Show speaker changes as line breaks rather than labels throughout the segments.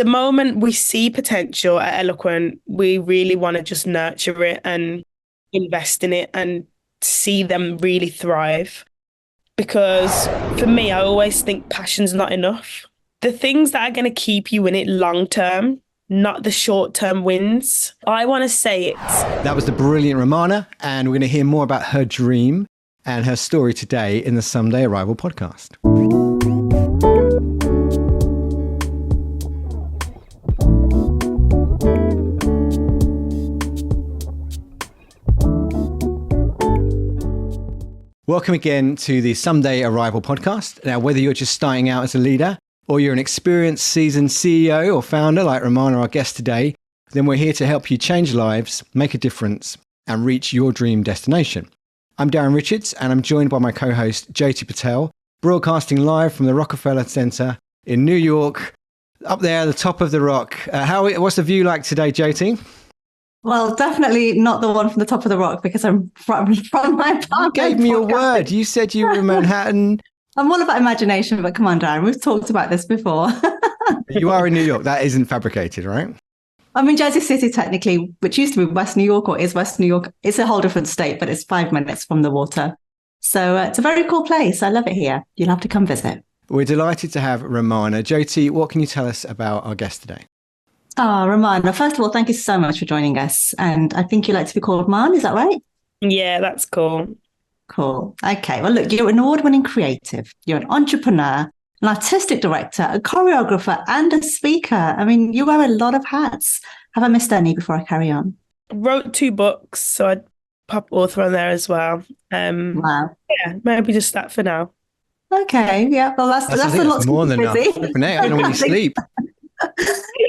the moment we see potential at Eloquent, we really want to just nurture it and invest in it and see them really thrive. Because for me, I always think passion's not enough. The things that are going to keep you in it long term, not the short term wins. I want to say it.
That was the brilliant Romanah, and we're going to hear more about her dream and her story today in the Someday Arrival podcast. Welcome again to the Someday Arrival podcast. Now, whether you're just starting out as a leader or you're an experienced, seasoned CEO or founder like Romanah, our guest today, then we're here to help you change lives, make a difference, and reach your dream destination. I'm Darren Richards, and I'm joined by my co-host, JT Patel, broadcasting live from the Rockefeller Center in New York, up there at the top of the rock. What's the view like today, JT?
Well, definitely not the one from the top of the rock because I'm from my apartment.
You gave me your word. You said you were in Manhattan.
I'm all about imagination, but come on, Darren, we've talked about this before.
You are in New York. That isn't fabricated, right?
I'm in Jersey City, technically, which used to be West New York or is West New York. It's a whole different state, but it's 5 minutes from the water. So it's a very cool place. I love it here. You'll have to come visit.
We're delighted to have Romanah. JT, what can you tell us about our guest today?
Oh, Romanah, first of all, thank you so much for joining us. And I think you like to be called Man, is that right?
Yeah, that's cool.
Cool. Okay. Well, look, you're an award-winning creative. You're an entrepreneur, an artistic director, a choreographer, and a speaker. I mean, you wear a lot of hats. Have I missed any before I carry on?
I wrote 2 books, so I'd pop author on there as well.
Wow.
Yeah, maybe just that for now.
Okay. Yeah. Well, that's a lot
more than
busy.
enough. I don't know when you sleep.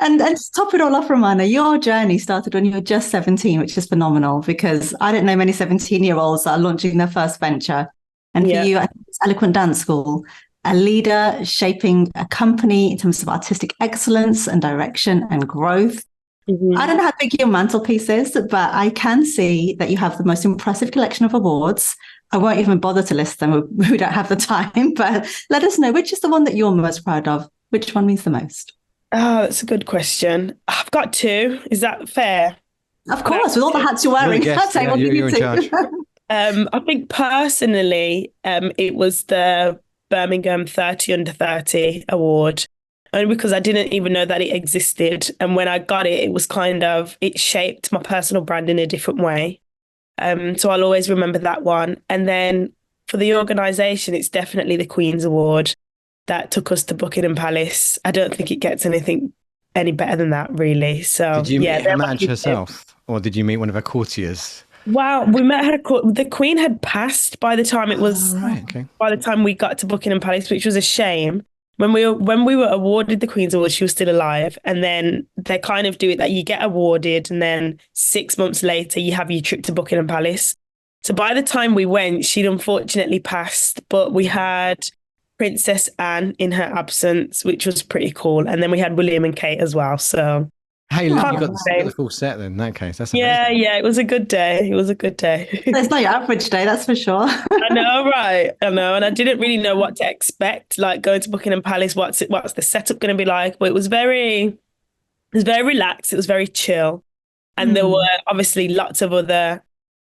And to top it all off, Romanah, your journey started when you were just 17, which is phenomenal because I don't know many 17-year-olds that are launching their first venture. And for you, I think it's Eloquent Dance School, a leader shaping a company in terms of artistic excellence and direction and growth. Mm-hmm. I don't know how big your mantelpiece is, but I can see that you have the most impressive collection of awards. I won't even bother to list them. We don't have the time, but let us know which is the one that you're most proud of. Which one means the most?
Oh, that's a good question. I've got 2. Is that fair?
Of course, with all the hats you're wearing.
You're in charge.
I think personally, it was the Birmingham 30 Under 30 award. Only because I didn't even know that it existed. And when I got it, it was it shaped my personal brand in a different way. So I'll always remember that one. And then for the organisation, it's definitely the Queen's Award that took us to Buckingham Palace. I don't think it gets any better than that, really. So
did you meet Her Majesty herself, or did you meet one of her courtiers?
Well, we met her. The Queen had passed by the time by the time we got to Buckingham Palace, which was a shame. When we were awarded the Queen's Award, she was still alive, and then they kind of do it that you get awarded, and then 6 months later you have your trip to Buckingham Palace. So by the time we went, she'd unfortunately passed, but we had Princess Anne in her absence, which was pretty cool. And then we had William and Kate as well. So
hey, look, you got the full set then in that case. That's
amazing. Yeah, it was a good day.
It's not your average day, that's for sure.
I know, right? I know. And I didn't really know what to expect, like going to Buckingham Palace, what's the setup going to be like? But it was very relaxed. It was very chill. And there were obviously lots of other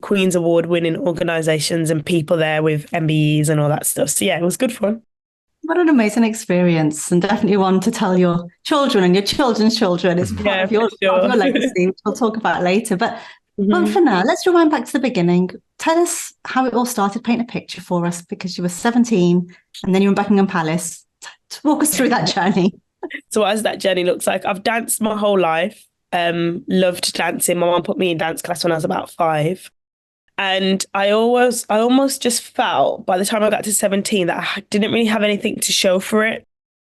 Queen's Award winning organisations and people there with MBEs and all that stuff. So yeah, it was good fun.
What an amazing experience, and definitely one to tell your children and your children's children. It's part of your legacy, which we'll talk about later. But for now, let's rewind back to the beginning. Tell us how it all started. Paint a picture for us, because you were 17 and then you were in Buckingham Palace. Walk us through that journey.
So what does that journey look like? I've danced my whole life. Loved dancing. My mum put me in dance class when I was about 5. And I almost just felt by the time I got to 17 that I didn't really have anything to show for it.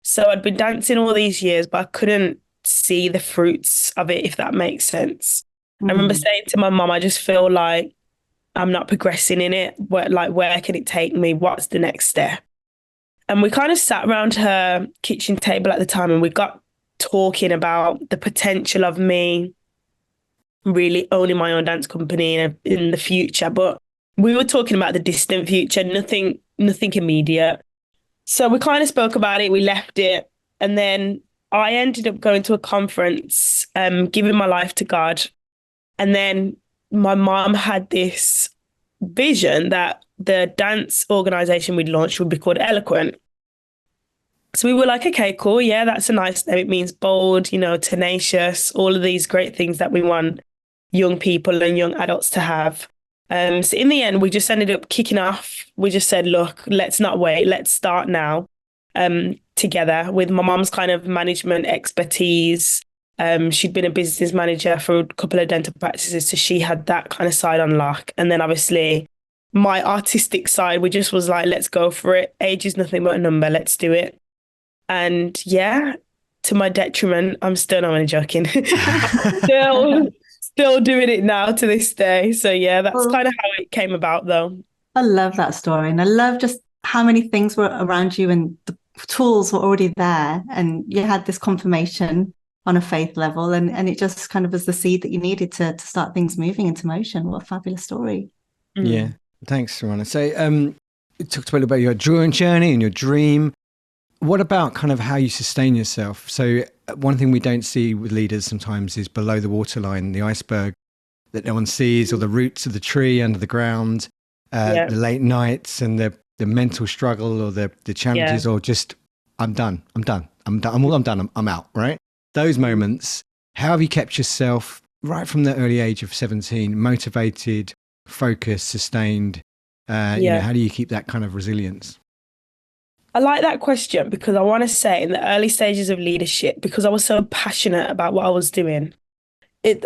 So I'd been dancing all these years, but I couldn't see the fruits of it, if that makes sense. I remember saying to my mum, I just feel like I'm not progressing in it. Where can it take me? What's the next step? And we kind of sat around her kitchen table at the time, and we got talking about the potential of me really owning my own dance company in the future. But we were talking about the distant future, nothing immediate. So we kind of spoke about it, we left it. And then I ended up going to a conference, giving my life to God. And then my mom had this vision that the dance organization we'd launched would be called Eloquent. So we were like, okay, cool. Yeah, that's a nice name. It means bold, tenacious, all of these great things that we want young people and young adults to have. So in the end, we just ended up kicking off. We just said, look, let's not wait. Let's start now, together with my mom's kind of management expertise. She'd been a business manager for a couple of dental practices, so she had that kind of side on lock. And then obviously my artistic side, we just was like, let's go for it. Age is nothing but a number. Let's do it. And yeah, to my detriment, I'm still not only joking. still doing it now to this day. So yeah, that's kind of how it came about though.
I love that story. And I love just how many things were around you and the tools were already there. And you had this confirmation on a faith level. And it just kind of was the seed that you needed to start things moving into motion. What a fabulous story.
Yeah. Thanks, Romanah. So you talked a little about your drawing journey and your dream. What about kind of how you sustain yourself? So one thing we don't see with leaders sometimes is below the waterline, the iceberg that no one sees, or the roots of the tree under the ground, the late nights and the mental struggle, or the challenges, or just, I'm done, I'm done, I'm out, right? Those moments, how have you kept yourself right from the early age of 17, motivated, focused, sustained? How do you keep that kind of resilience?
I like that question because I want to say in the early stages of leadership, because I was so passionate about what I was doing,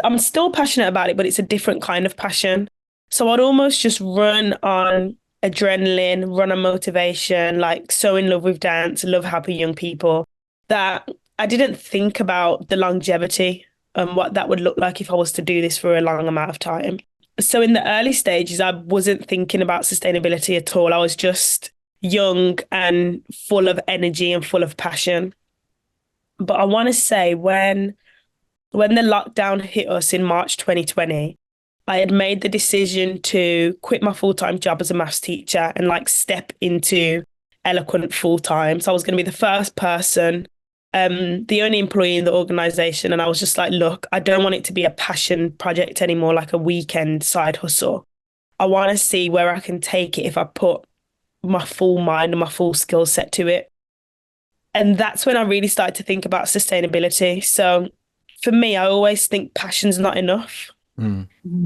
I'm still passionate about it, but it's a different kind of passion. So I'd almost just run on adrenaline, run on motivation, like so in love with dance, love helping young people, that I didn't think about the longevity and what that would look like if I was to do this for a long amount of time. So in the early stages, I wasn't thinking about sustainability at all. I was just young and full of energy and full of passion. But I want to say when the lockdown hit us in March 2020, I had made the decision to quit my full-time job as a maths teacher and like step into Eloquent full-time. So I was going to be the first person, the only employee in the organization. And I was just like, look, I don't want it to be a passion project anymore, like a weekend side hustle. I want to see where I can take it if I put my full mind and my full skill set to it. And that's when I really started to think about sustainability. So for me, I always think passion's not enough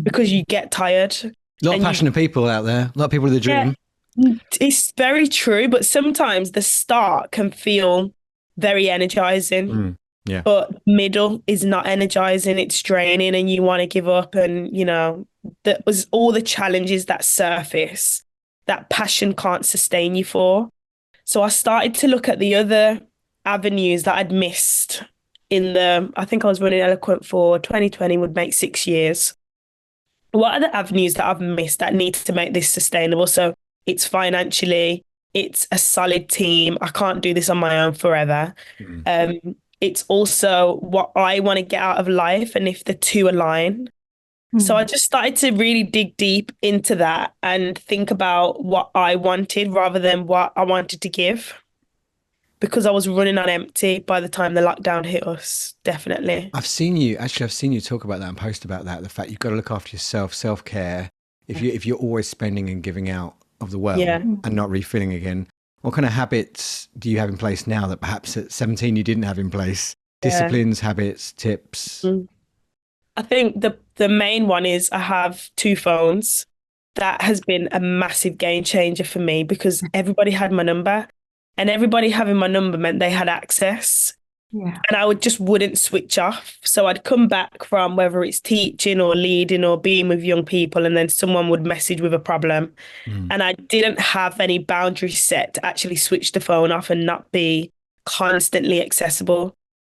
because you get tired.
A lot of passionate people out there, a lot of people with a dream.
Yeah, it's very true, but sometimes the start can feel very energizing. But middle is not energizing, it's draining and you want to give up. And, that was all the challenges that surface that passion can't sustain you for. So I started to look at the other avenues that I'd missed I think I was running Eloquent for 2020 would make 6 years. What are the avenues that I've missed that need to make this sustainable? So it's financially, it's a solid team. I can't do this on my own forever. It's also what I want to get out of life and if the two align. So I just started to really dig deep into that and think about what I wanted rather than what I wanted to give, because I was running on empty by the time the lockdown hit us, definitely.
I've seen you talk about that and post about that, the fact you've got to look after yourself, self-care. If you're always spending and giving out of the well and not refilling again, what kind of habits do you have in place now that perhaps at 17 you didn't have in place? Disciplines, habits, tips?
I think the main one is I have 2 phones. That has been a massive game changer for me because everybody had my number and everybody having my number meant they had access. And I wouldn't switch off. So I'd come back from whether it's teaching or leading or being with young people and then someone would message with a problem. And I didn't have any boundaries set to actually switch the phone off and not be constantly accessible.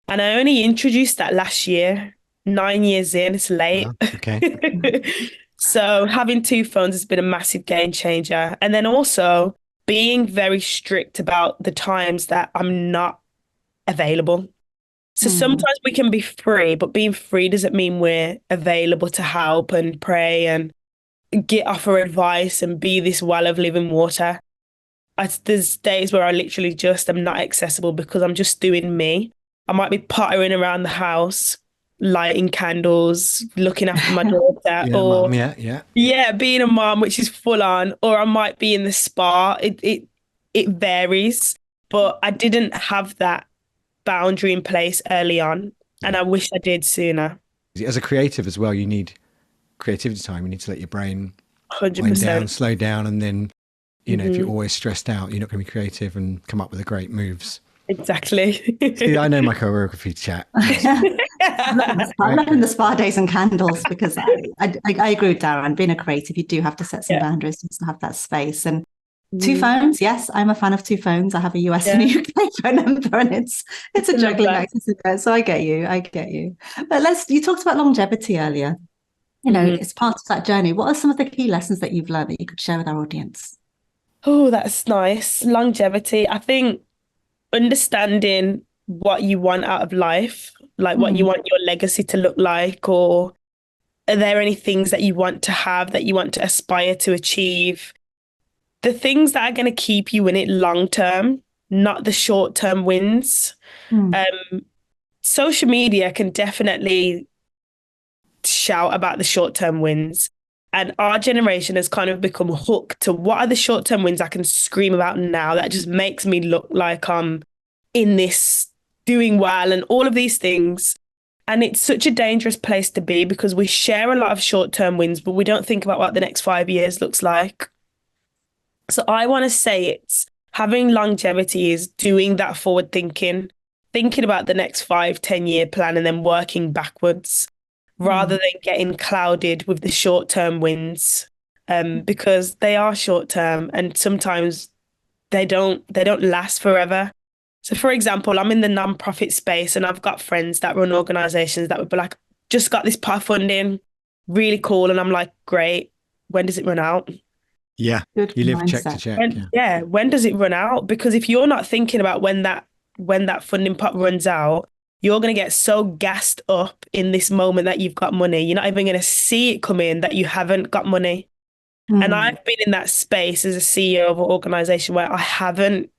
And I only introduced that last year. 9 years in, it's late.
Okay.
So having 2 phones has been a massive game changer. And then also being very strict about the times that I'm not available. So sometimes we can be free, but being free doesn't mean we're available to help and pray and offer advice and be this well of living water. There's days where I literally just am not accessible because I'm just doing me. I might be pottering around the house, lighting candles, looking after my daughter,
Yeah,
or
mum. Yeah, yeah.
yeah, being a mom, which is full on, or I might be in the spa. It varies, but I didn't have that boundary in place early on, and
Yeah.
I wish I did sooner.
As a creative as well, you need creativity time. You need to let your brain wind down,
100%.
slow down, and then, if you're
Hmm.
always stressed out, you're not going to be creative and come up with the great moves.
Exactly.
See, I know my choreography chat.
I'm
Right?
loving the spa days and candles because I agree with Darren. Being a creative, you do have to set some
Yeah.
boundaries just to have that space. And two
Mhm.
phones, yes, I'm a fan of two phones. I have a US and a
Yeah.
UK phone number, and it's a
I love
juggling
that.
act, isn't it? So I get you, I get you. But you talked about longevity earlier.
Hmm.
It's part of that journey. What are some of the key lessons that you've learned that you could share with our audience?
Oh, that's nice. Longevity. I think understanding what you want out of life, like what you
Mm,
want your legacy to look like, or are there any things that you want to have that you want to aspire to achieve? The things that are going to keep you in it long term, not the short term wins.
mm,
Um, Social media can definitely shout about the short term wins. And our generation has kind of become hooked to what are the short term wins I can scream about now that just makes me look like I'm in this doing well and all of these things. And it's such a dangerous place to be because we share a lot of short term wins, but we don't think about what the next 5 years looks like. So I want to say it's having longevity is doing that forward thinking, thinking about the next 5, 10 year plan and then working backwards rather
mm,
than getting clouded with the short term wins. Because they are short term and sometimes they don't last forever. So for example, I'm in the nonprofit space and I've got friends that run organizations that would be like, just got this pot funding, really cool. And I'm like, great. When does it run out?
Yeah.
good
You live check to
mindset.
check.
When,
Yeah.
yeah, when does it run out? Because if you're not thinking about when that funding pot runs out, you're going to get so gassed up in this moment that you've got money. You're not even going to see it come in that you haven't got money. And
Mm,
I've been in that space as a CEO of an organization where I haven't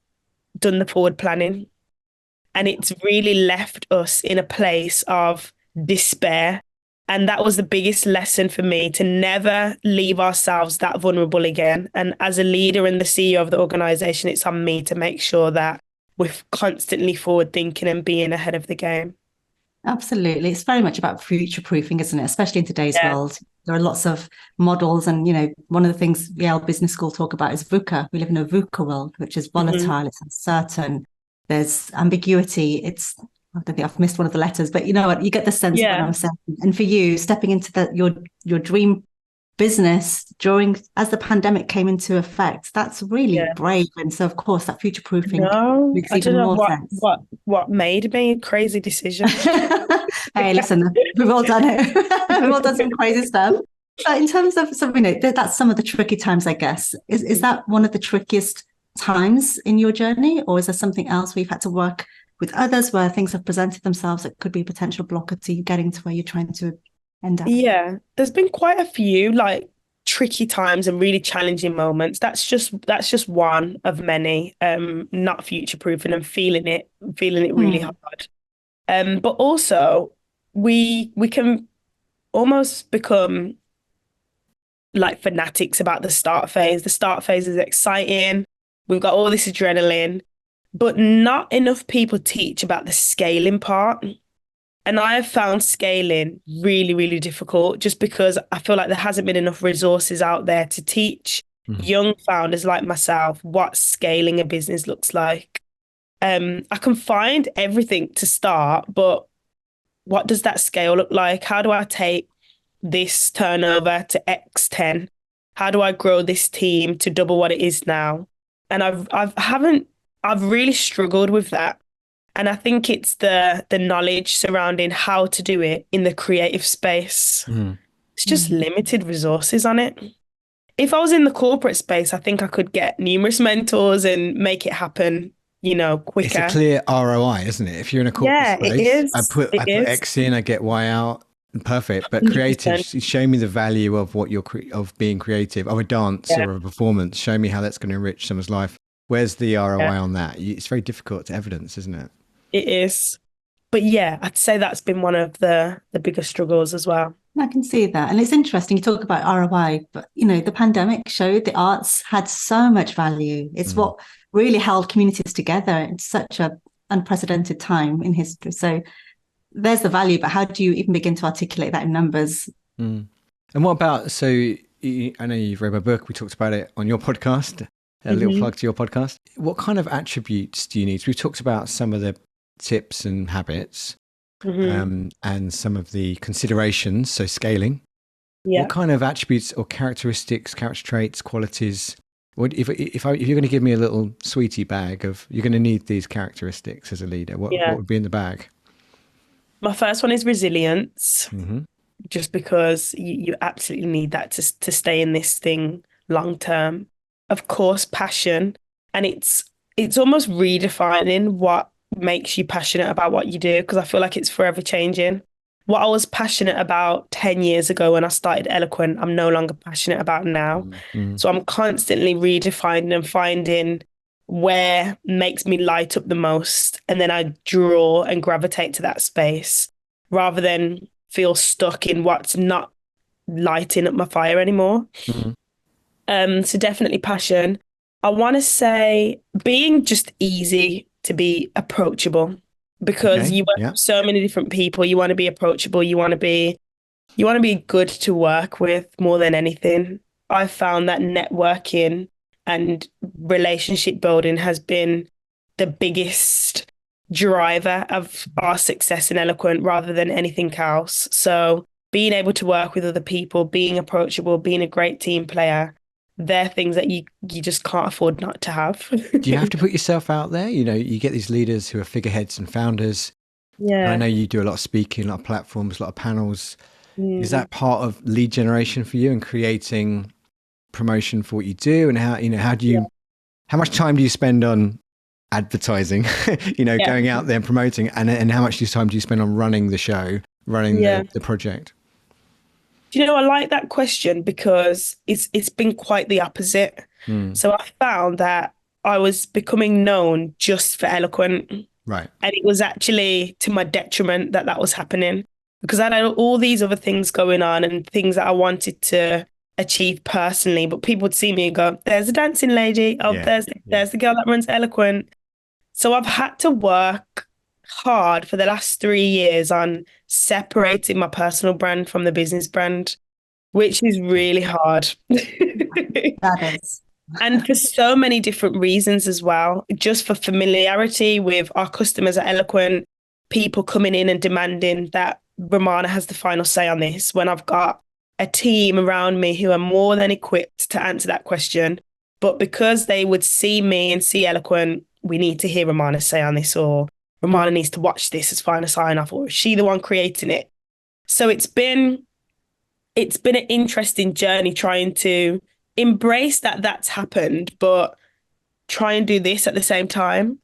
done the forward planning. And it's really left us in a place of despair. And that was the biggest lesson for me to never leave ourselves that vulnerable again. And as a leader and the CEO of the organization, it's on me to make sure that we're constantly forward thinking and being ahead of the game.
absolutely. It's very much about future proofing, isn't it? Especially in today's
Yeah.
world. There are lots of models, and one of the things Yale Business School talk about is VUCA. We live in a VUCA world, which is
Hmm.
volatile, it's uncertain, there's ambiguity. I don't think I've missed one of the letters, but you know what? You get the sense of what
Yeah.
I'm saying. And for you, stepping into your dream business during as the pandemic came into effect, that's really
Yeah.
brave. And so, of course, that future proofing
No,
makes
I don't
even
know
more
what
sense.
what what made me a crazy decision.
Hey, listen, we've all done it. We've all done some crazy stuff. But in terms of some, that's some of the tricky times, I guess. Is that one of the trickiest times in your journey, or is there something else where you've had to work with others where things have presented themselves that could be a potential blocker to you getting to where you're trying to end up?
Yeah, there's been quite a few like tricky times and really challenging moments. That's just one of many. Not future proofing and feeling it really
Hmm.
hard. But also we can almost become like fanatics about the start phase. The start phase is exciting. We've got all this adrenaline, but not enough people teach about the scaling part. And I have found scaling really, really difficult just because I feel like there hasn't been enough resources out there to teach
Mhm.
young founders like myself what scaling a business looks like. I can find everything to start, but what does that scale look like? How do I take this turnover to X10? How do I grow this team to double what it is now? And I've really struggled with that. And I think it's the knowledge surrounding how to do it in the creative space.
Mhm.
It's just
Hmm.
limited resources on it. If I was in the corporate space, I think I could get numerous mentors and make it happen,
It's a
quicker.
clear ROI, isn't it? If you're in a corporate
Yeah, it
space, I
is.
put
It
I put
is.
X in, I get Y out. Perfect. But creative,
100%.
show me the value of what of being creative, of a dance
Yeah,
or a performance. Show me how that's going to enrich someone's life. Where's the
yeah,
ROI on that? It's very difficult to evidence, isn't it?
it is. But yeah, I'd say that's been one of the biggest struggles as well.
I can see that. And it's interesting you talk about ROI, but you know, the pandemic showed the arts had so much value. It's what really held communities together in such a unprecedented time in history. So there's the value, but how do you even begin to articulate that in numbers?
And what about, so I know you've read my book, we talked about it on your podcast, a little plug to your podcast. What kind of attributes do you need? So we've talked about some of the tips and habits. And some of the considerations, so scaling. What kind of attributes or characteristics, character traits, qualities? If you're going to give me a little sweetie bag of, you're going to need these characteristics as a leader, what would be in the bag?
My first one is resilience, just because you absolutely need that to stay in this thing long term. Of course, passion, and it's almost redefining what makes you passionate about what you do, because I feel like it's forever changing. What I was passionate about 10 years ago when I started Eloquent, I'm no longer passionate about now. So I'm constantly redefining and finding where makes me light up the most. And then I draw and gravitate to that space rather than feel stuck in what's not lighting up my fire anymore. So definitely passion. I want to say being just easy to be approachable, because you work with so many different people. You want to be approachable. You want to be good to work with more than anything. I've found that networking and relationship building has been the biggest driver of our success in Eloquent rather than anything else. So being able to work with other people, being approachable, being a great team player, they're things that you just can't afford not to have.
Do you have to put yourself out there? You know, you get these leaders who are figureheads and founders. And I know you do a lot of speaking, a lot of platforms, a lot of panels. Is that part of lead generation for you and creating promotion for what you do? And how much time do you spend on advertising, going out there and promoting, and how much time do you spend on running the show, running the project?
Do you know, I like that question because it's been quite the opposite. So I found that I was becoming known just for Eloquent.
Right.
And it was actually to my detriment that was happening, because I had all these other things going on and things that I wanted to achieve personally. But people would see me and go, there's a dancing lady. Oh, there's the girl that runs Eloquent. So I've had to work hard for the last 3 years on separating my personal brand from the business brand, which is really hard.
That is.
And for so many different reasons as well, just for familiarity with our customers at Eloquent, people coming in and demanding that Romanah has the final say on this, when I've got a team around me who are more than equipped to answer that question. But because they would see me and see Eloquent, we need to hear Romanah's say on this, or Romanah needs to watch this as final sign off, or is she the one creating it? So it's been an interesting journey trying to embrace that that's happened, but try and do this at the same time.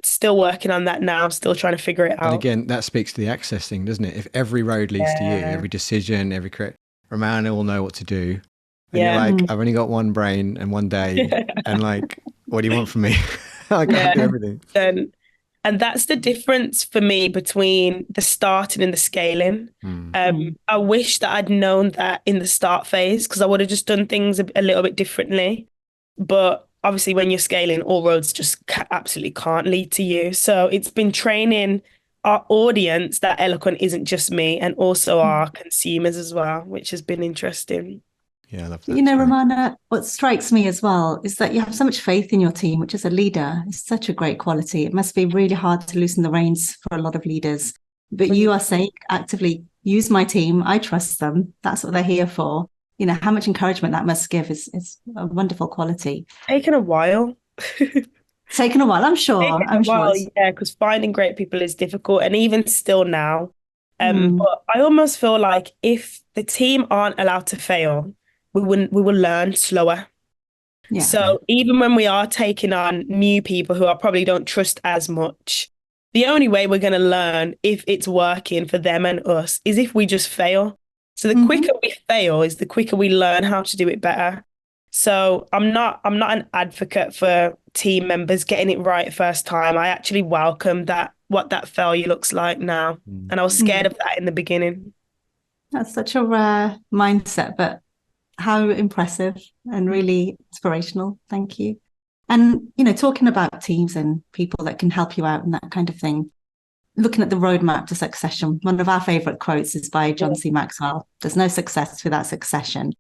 Still working on that now, still trying to figure it out.
And again, that speaks to the access thing, doesn't it? If every road leads to you, every decision, Romanah will know what to do. And you're like, I've only got one brain and one day. And like, what do you want from me? I can't do everything.
And that's the difference for me between the starting and the scaling. I wish that I'd known that in the start phase, because I would have just done things a little bit differently. But obviously when you're scaling, all roads just absolutely can't lead to you. So it's been training our audience that Eloquent isn't just me, and also our consumers as well, which has been interesting.
Yeah, I love that.
You know, Romanah, what strikes me as well is that you have so much faith in your team, which as a leader is such a great quality. It must be really hard to loosen the reins for a lot of leaders. But you are saying actively, use my team. I trust them. That's what they're here for. You know, how much encouragement that must give is a wonderful quality.
Taken a while.
Taken a while, I'm sure.
Yeah, because finding great people is difficult, and even still now. But I almost feel like if the team aren't allowed to fail, we will learn slower. Yeah. So even when we are taking on new people who I probably don't trust as much, the only way we're going to learn if it's working for them and us is if we just fail. So the quicker we fail is the quicker we learn how to do it better. So I'm not an advocate for team members getting it right first time. I actually welcome that what that failure looks like now. And I was scared
Mm.
of that in the beginning.
That's such a rare mindset, but how impressive and really inspirational. Thank you. And, talking about teams and people that can help you out and that kind of thing, looking at the roadmap to succession, one of our favorite quotes is by John C. Maxwell. There's no success without succession.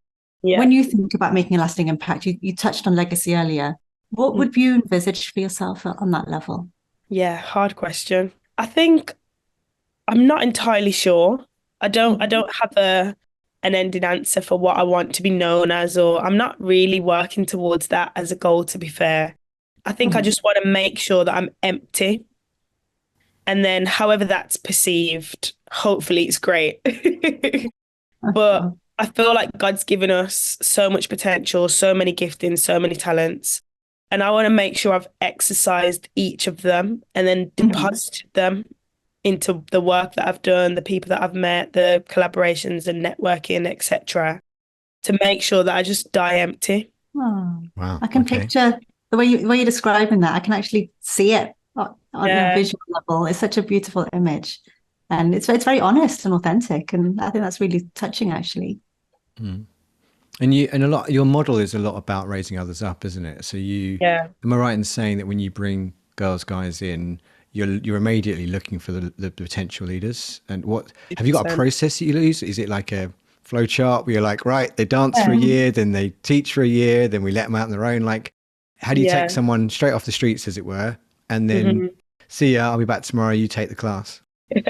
Yeah.
When you think about making a lasting impact, you touched on legacy earlier. What would you envisage for yourself on that level?
Yeah, hard question. I think I'm not entirely sure. I don't have an ending answer for what I want to be known as, or I'm not really working towards that as a goal, to be fair. I think I
Mhm.
just want to make sure that I'm empty. And then however that's perceived, hopefully it's great. But I feel like God's given us so much potential, so many giftings, so many talents. And I want to make sure I've exercised each of them and then deposited them into the work that I've done, the people that I've met, the collaborations and networking, etc., to make sure that I just die empty.
Oh,
Wow.
I can
Okay.
picture the way you're describing that. I can actually see it on a
Yeah,
visual level. It's such a beautiful image, and it's very honest and authentic. And I think that's really touching, actually.
Mm. And a lot, your model is a lot about raising others up, isn't it? So
yeah,
am I right in saying that when you bring guys in, you're immediately looking for the potential leaders? And what have you got a
100%.
process that you use? Is it like a flow chart where you're like, right, they dance for a
Yeah.
year, then they teach for a year, then we let them out on their own? Like, how do you take
Yeah.
someone straight off the streets, as it were, and then
Mhm.
see ya, I'll be back tomorrow, you take the class?
Do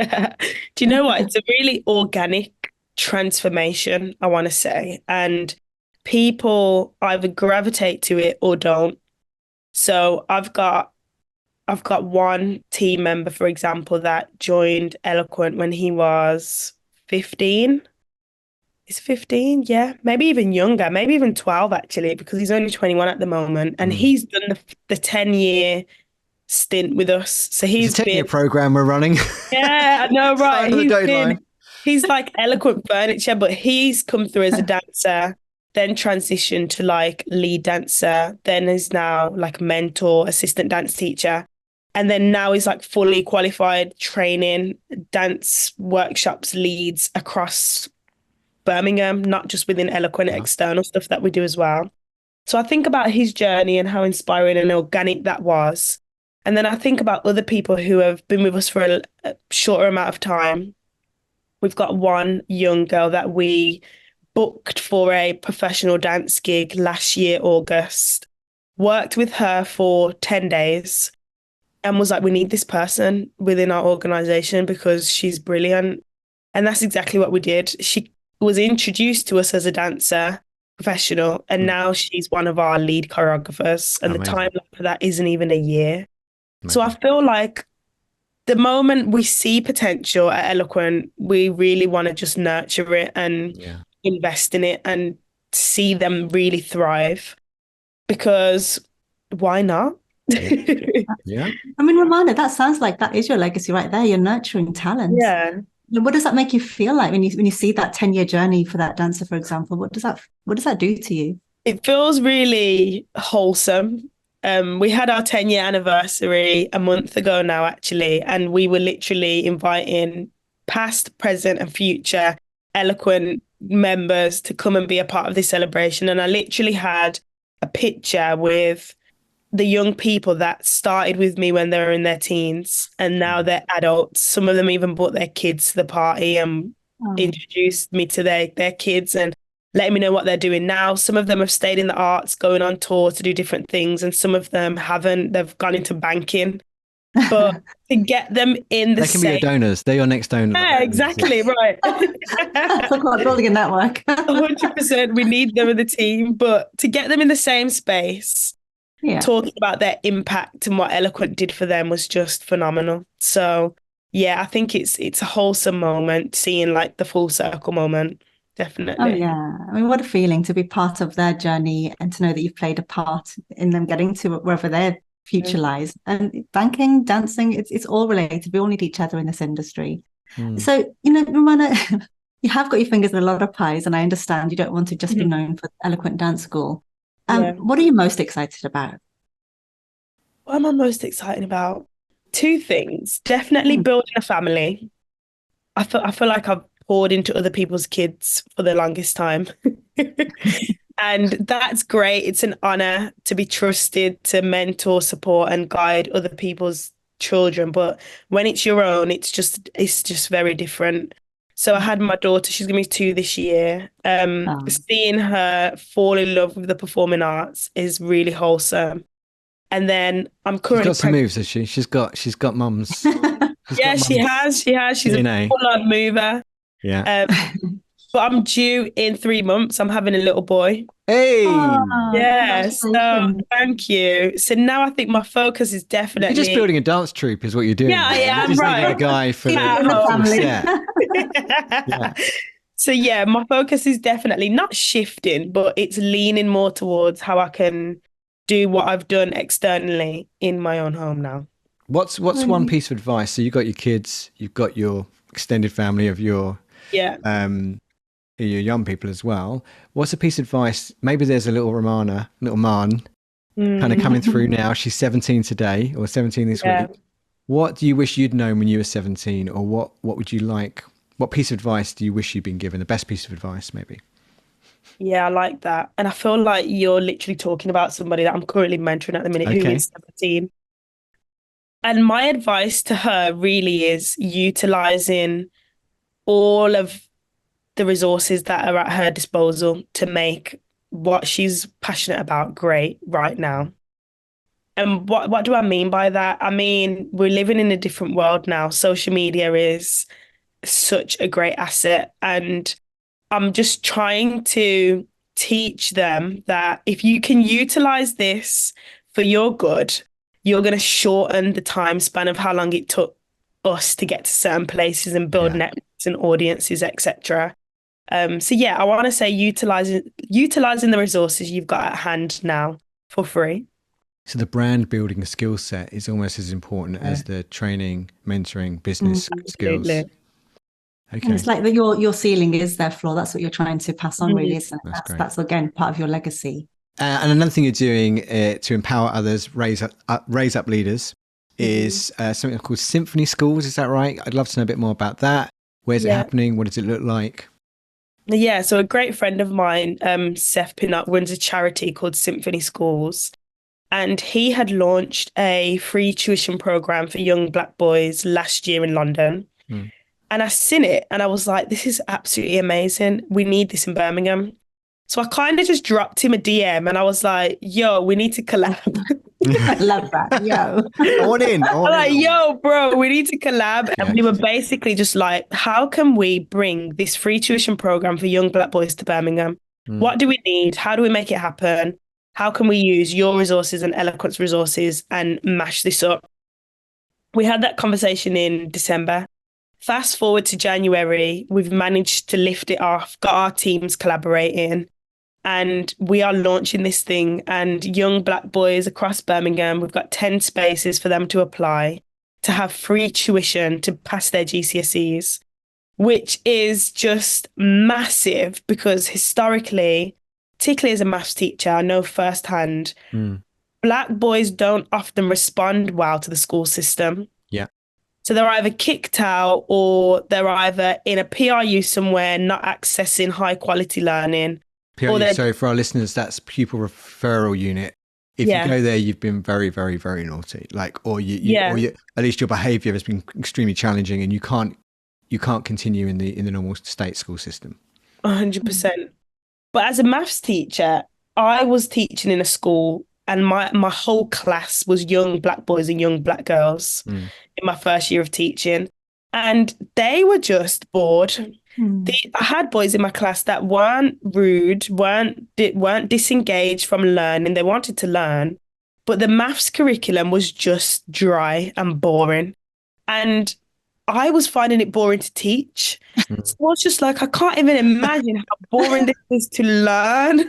you know what? It's a really organic transformation, I want to say. And people either gravitate to it or don't. So I've got one team member, for example, that joined Eloquent when he was 15. Is 15? Yeah, maybe even younger, maybe even 12 actually, because he's only 21 at the moment. And
Mm.
he's done the 10-year stint with us. So
It's a
he's
10-year
been,
program we're running.
yeah, I know, right.
Sign of the dotted line.
He's like Eloquent furniture, but he's come through as a dancer, then transitioned to like lead dancer, then is now like mentor, assistant dance teacher. And then now he's like fully qualified training dance workshops leads across Birmingham, not just within Eloquent,
Wow.
external stuff that we do as well. So I think about his journey and how inspiring and organic that was. And then I think about other people who have been with us for a shorter amount of time. We've got one young girl that we booked for a professional dance gig last year, August, worked with her for 10 days and was like, we need this person within our organization because she's brilliant. And that's exactly what we did. She was introduced to us as a dancer, professional, and
Mm.
now she's one of our lead choreographers. And the
Amazing.
timeline for that isn't even a year. So I
Amazing.
feel like the moment we see potential at Eloquent, we really want to just nurture it and
Yeah.
invest in it and see them really thrive because why not?
Yeah. Yeah.
I mean, Romana, that sounds like that is your legacy right there. You're nurturing talent.
Yeah.
What does that make you feel like when you see that 10-year journey for that dancer, for example? What does that do to you?
It feels really wholesome. We had our 10-year anniversary a month ago now, actually, and we were literally inviting past, present, and future Eloquent members to come and be a part of this celebration. And I literally had a picture with the young people that started with me when they were in their teens and now they're adults. Some of them even brought their kids to the party and
Oh,
introduced me to their kids and letting me know what they're doing now. Some of them have stayed in the arts, going on tour to do different things, and some of them haven't. They've gone into banking. But to get them in the
They can be your
same,
donors. They're your next donor.
yeah, exactly, right.
talk about building a network.
100%, we need them in the team, but to get them in the same space,
Yeah.
talking about their impact and what Eloquent did for them was just phenomenal. So yeah, I think it's a wholesome moment, seeing like the full circle moment.
Oh,
Definitely.
yeah. I mean, what a feeling to be part of their journey and to know that you've played a part in them getting to wherever their future lies. And banking, dancing, it's all related. We all need each other in this industry.
Mm.
So, Romana, you have got your fingers in a lot of pies, and I understand you don't want to just be known for Eloquent Dance School.
Yeah.
What are you most excited about?
What am I most excited about? Two things. Definitely building a family. I feel like I've poured into other people's kids for the longest time. And that's great. It's an honor to be trusted to mentor, support, and guide other people's children. But when it's your own, it's just very different. So I had my daughter, she's gonna be 2 this year.
Um,
Seeing her fall in love with the performing arts is really wholesome. And then I'm
She's
currently
got some
pregnant.
moves, has she? She's got mum's. She's
Yeah,
got
she
mum's
has. She has. She's a
DNA.
full-on mover.
Yeah.
Um, but I'm due in 3 months. I'm having a little boy.
Hey,
Yeah, so
congratulations.
thank you. So now I think my focus is
you're just
definitely,
building a dance troupe, is what you're doing.
yeah, I
Really. You
am
just needed a
right.
guy for
Yeah,
In
for
the
the full
family.
set. Yeah.
So yeah, my focus is definitely not shifting, but it's leaning more towards how I can do what I've done externally in my own home now.
What's one piece of advice? So you've got your kids, you've got your extended family of
Yeah.
your young people as well. What's a piece of advice? Maybe there's a little Romana, little Man, kind of coming through now. She's 17 today or 17 this
Yeah.
week. What do you wish you'd known when you were 17, or what would you like? What piece of advice do you wish you'd been given? The best piece of advice, maybe.
Yeah, I like that. And I feel like you're literally talking about somebody that I'm currently mentoring at the minute who
Okay.
is 17. And my advice to her really is utilizing all of the resources that are at her disposal to make what she's passionate about great right now. And what do I mean by that? I mean, we're living in a different world now. Social media is such a great asset. And I'm just trying to teach them that if you can utilize this for your good, you're going to shorten the time span of how long it took us to get to certain places and build
Yeah.
networks and audiences, etc. So yeah, I want to say utilizing the resources you've got at hand now for free.
So the brand building skill set is almost as important as the training, mentoring, business skills.
Absolutely.
And
Okay,
it's like that your ceiling is their floor. That's what you're trying to pass on, really,
Mhm.
isn't it?
that's great.
That's again part of your legacy.
And another thing you're doing to empower others, raise up leaders, is something called Symphony Schools. Is that right? I'd love to know a bit more about that. Where's it
Yeah.
happening? What does it look like?
Yeah, so a great friend of mine, Seth Pinnock, runs a charity called Symphony Schools. And he had launched a free tuition program for young Black boys last year in London.
Mm.
And I seen it and I was like, this is absolutely amazing. We need this in Birmingham. So I kind of just dropped him a DM and I was like, yo, we need to collab.
I love that. Yo.
I want in.
I'm like, yo, bro, we need to collab.
Yeah.
And we were basically just like, how can we bring this free tuition program for young Black boys to Birmingham? What do we need? How do we make it happen? How can we use your resources and Eloquent's resources and mash this up? We had that conversation in December. Fast forward to January, we've managed to lift it off, got our teams collaborating, and we are launching this thing. And young Black boys across Birmingham, we've got 10 spaces for them to apply to have free tuition to pass their GCSEs, which is just massive because historically, particularly as a maths teacher, I know firsthand, Black boys don't often respond well to the school system.
Yeah.
So they're either kicked out or they're either in a PRU somewhere, not accessing high quality learning.
PRU, so for our listeners, that's pupil referral unit. If you go there, you've been very, very, very naughty. Like, or at least your behaviour has been extremely challenging, and you can't continue in the normal state school system.
100%. But as a maths teacher, I was teaching in a school and my whole class was young Black boys and young Black girls in my first year of teaching. And they were just bored. I had boys in my class that weren't rude, weren't disengaged from learning. They wanted to learn, but the maths curriculum was just dry and boring. And I was finding it boring to teach. So I was just like, I can't even imagine how boring this is to learn.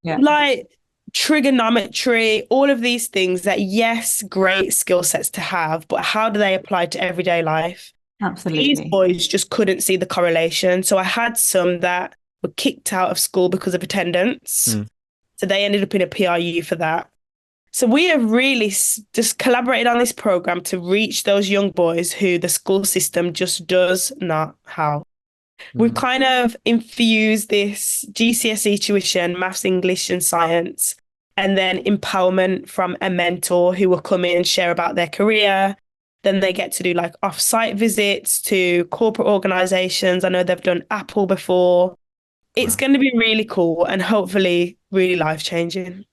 Yeah.
Like trigonometry, all of these things that, yes, great skill sets to have, but how do they apply to everyday life?
Absolutely.
These boys just couldn't see the correlation. So I had some that were kicked out of school because of attendance. So they ended up in a PRU for that. So we have really just collaborated on this program to reach those young boys who the school system just does not have. We've kind of infused this GCSE tuition, maths, English, and science, and then empowerment from a mentor who will come in and share about their career. Then they get to do like off-site visits to corporate organizations. I know they've done Apple before. It's going to be really cool and hopefully really life-changing.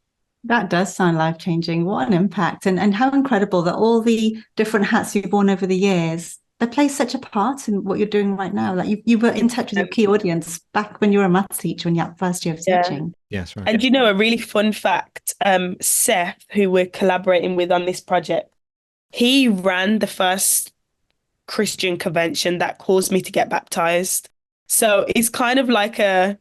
That does sound life-changing. What an impact. And how incredible that all the different hats you've worn over the years, they play such a part in what you're doing right now. Like you were in touch with your key audience back when you were a maths teacher, when you had first year of teaching.
Yes, right.
And you know, a really fun fact, Seth, who we're collaborating with on this project, he ran the first Christian convention that caused me to get baptized. So it's kind of like a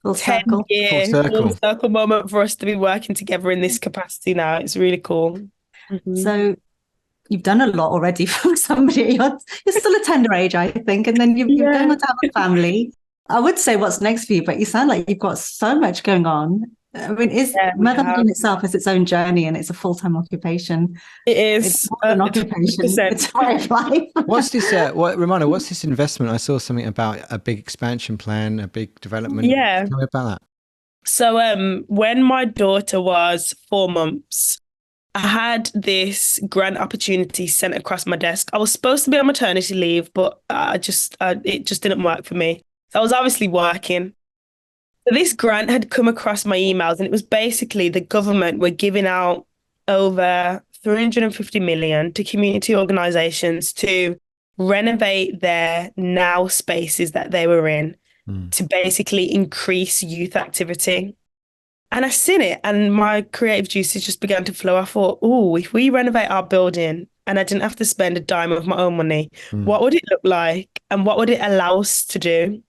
Full circle.
10-year full circle moment for us to be working together in this capacity now. It's really cool.
So you've done a lot already for somebody. You're still a tender age, I think. And then you've gone on to have a family. I would say what's next for you, but you sound like you've got so much going on. I mean, motherhood in itself is its own journey and it's a full-time occupation.
It is.
It's an occupation. It's a way of life.
What's this, Romanah, what's this investment? I saw something about a big expansion plan, a big development.
Yeah.
Tell me about that.
So when my daughter was 4 months, I had this grant opportunity sent across my desk. I was supposed to be on maternity leave, but it just didn't work for me. So I was obviously working. So this grant had come across my emails, and it was basically the government were giving out over 350 million to community organisations to renovate their now spaces that they were in to basically increase youth activity. And I seen it and my creative juices just began to flow. I thought, oh, if we renovate our building and I didn't have to spend a dime of my own money, what would it look like? And what would it allow us to do?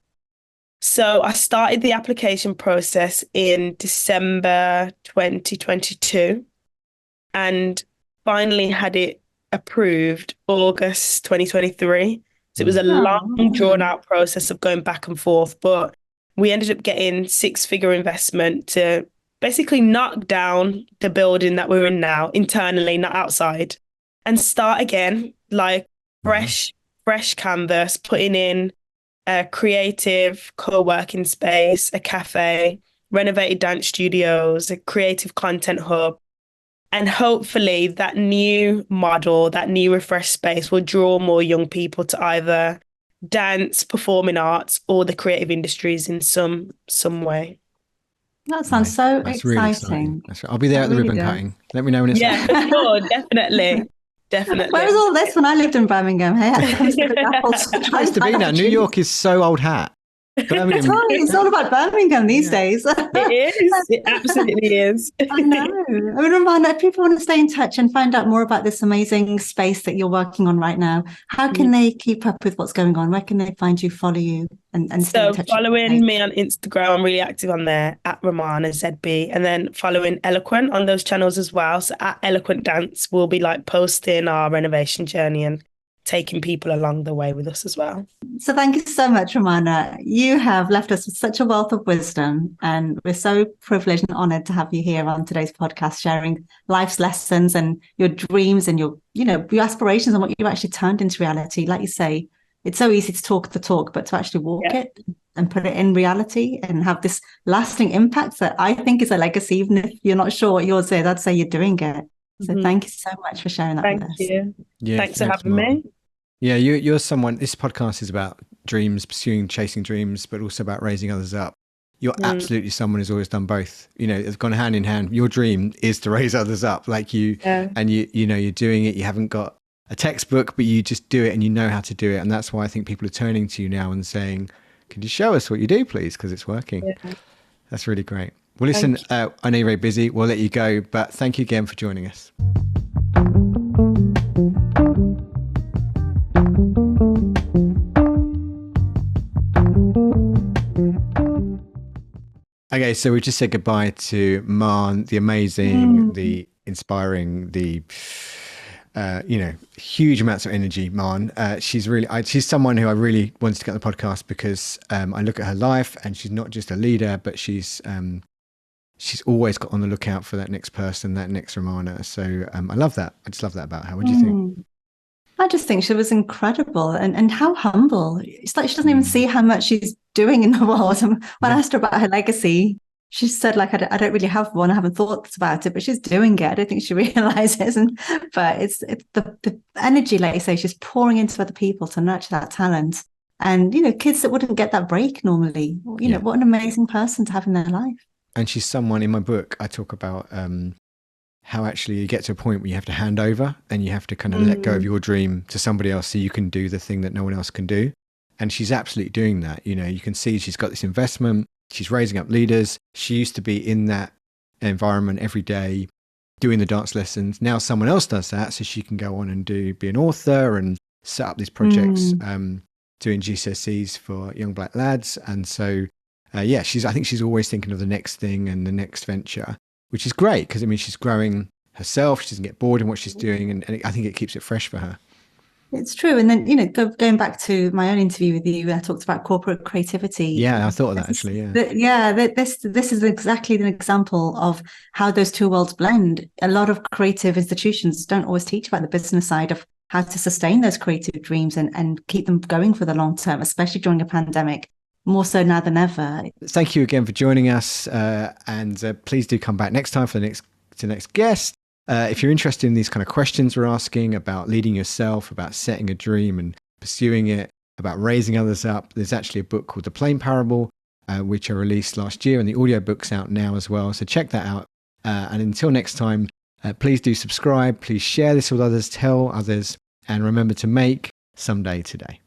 So I started the application process in December 2022 and finally had it approved August 2023. So it was a long, drawn-out process of going back and forth, but we ended up getting 6-figure investment to basically knock down the building that we're in now internally, not outside, and start again, like fresh canvas, putting in a creative co-working space, a cafe, renovated dance studios, a creative content hub. And hopefully that new model, that new refreshed space will draw more young people to either dance, performing arts, or the creative industries in some way.
That sounds so
That's
exciting.
Really exciting. That's right. I'll be there at the ribbon cutting. Let me know when it's
for sure, definitely.
Where was all this when I lived in Birmingham? Hey,
nice to be now. New York is so old hat.
It's all about Birmingham these days.
It is. It absolutely is.
I know. I mean, Romanah, if people want to stay in touch and find out more about this amazing space that you're working on right now, how can they keep up with what's going on? Where can they find you, follow you, and stay in touch? So
following me on Instagram, I'm really active on there, at Romanah ZB, and then following Eloquent on those channels as well. So at Eloquent Dance, we'll be like posting our renovation journey and taking people along the way with us as well.
So thank you so much, Romanah. You have left us with such a wealth of wisdom, and we're so privileged and honored to have you here on today's podcast, sharing life's lessons and your dreams and your aspirations and what you've actually turned into reality. Like you say, it's so easy to talk the talk, but to actually walk it and put it in reality and have this lasting impact that I think is a legacy, even if you're not sure what yours is, I'd say you're doing it. So thank you so much for sharing that with us.
Thank you. Yeah, thanks for having me.
Yeah, you're someone, this podcast is about dreams, chasing dreams, but also about raising others up. You're absolutely someone who's always done both. It's gone hand in hand. Your dream is to raise others up like you, and you're doing it. You haven't got a textbook, but you just do it and you know how to do it. And that's why I think people are turning to you now and saying, could you show us what you do, please? Because it's working. Yeah. That's really great. Well, listen, I know you're very busy. We'll let you go, but thank you again for joining us. Okay, so we just said goodbye to Marn, the amazing, the inspiring, the huge amounts of energy. Marn, she's someone who I really wanted to get on the podcast because I look at her life and she's not just a leader, but she's she's always got on the lookout for that next person, that next Romanah. So I love that. I just love that about her. What do you think?
I just think she was incredible and how humble. It's like she doesn't even see how much she's doing in the world. And when I asked her about her legacy, she said, like, I don't really have one. I haven't thought about it, but she's doing it. I don't think she realizes. But it's the energy, like you say, she's pouring into other people to nurture that talent. And, kids that wouldn't get that break normally, what an amazing person to have in their life.
And she's someone, in my book, I talk about how actually you get to a point where you have to hand over and you have to kind of let go of your dream to somebody else so you can do the thing that no one else can do. And she's absolutely doing that. You can see she's got this investment. She's raising up leaders. She used to be in that environment every day doing the dance lessons. Now someone else does that so she can go on and be an author and set up these projects, doing GCSEs for young black lads. And so, I think she's always thinking of the next thing and the next venture, which is great because, she's growing herself. She doesn't get bored in what she's doing. And I think it keeps it fresh for her.
It's true. And then, going back to my own interview with you, I talked about corporate creativity.
Yeah, I thought of that actually.
This is exactly an example of how those two worlds blend. A lot of creative institutions don't always teach about the business side of how to sustain those creative dreams and keep them going for the long term, especially during a pandemic. More so now than ever.
Thank you again for joining us. And please do come back next time for the next guest. If you're interested in these kind of questions we're asking about leading yourself, about setting a dream and pursuing it, about raising others up, there's actually a book called The Plane Parable, which I released last year, and the audiobook's out now as well. So check that out. And until next time, please do subscribe. Please share this with others, tell others, and remember to make someday today.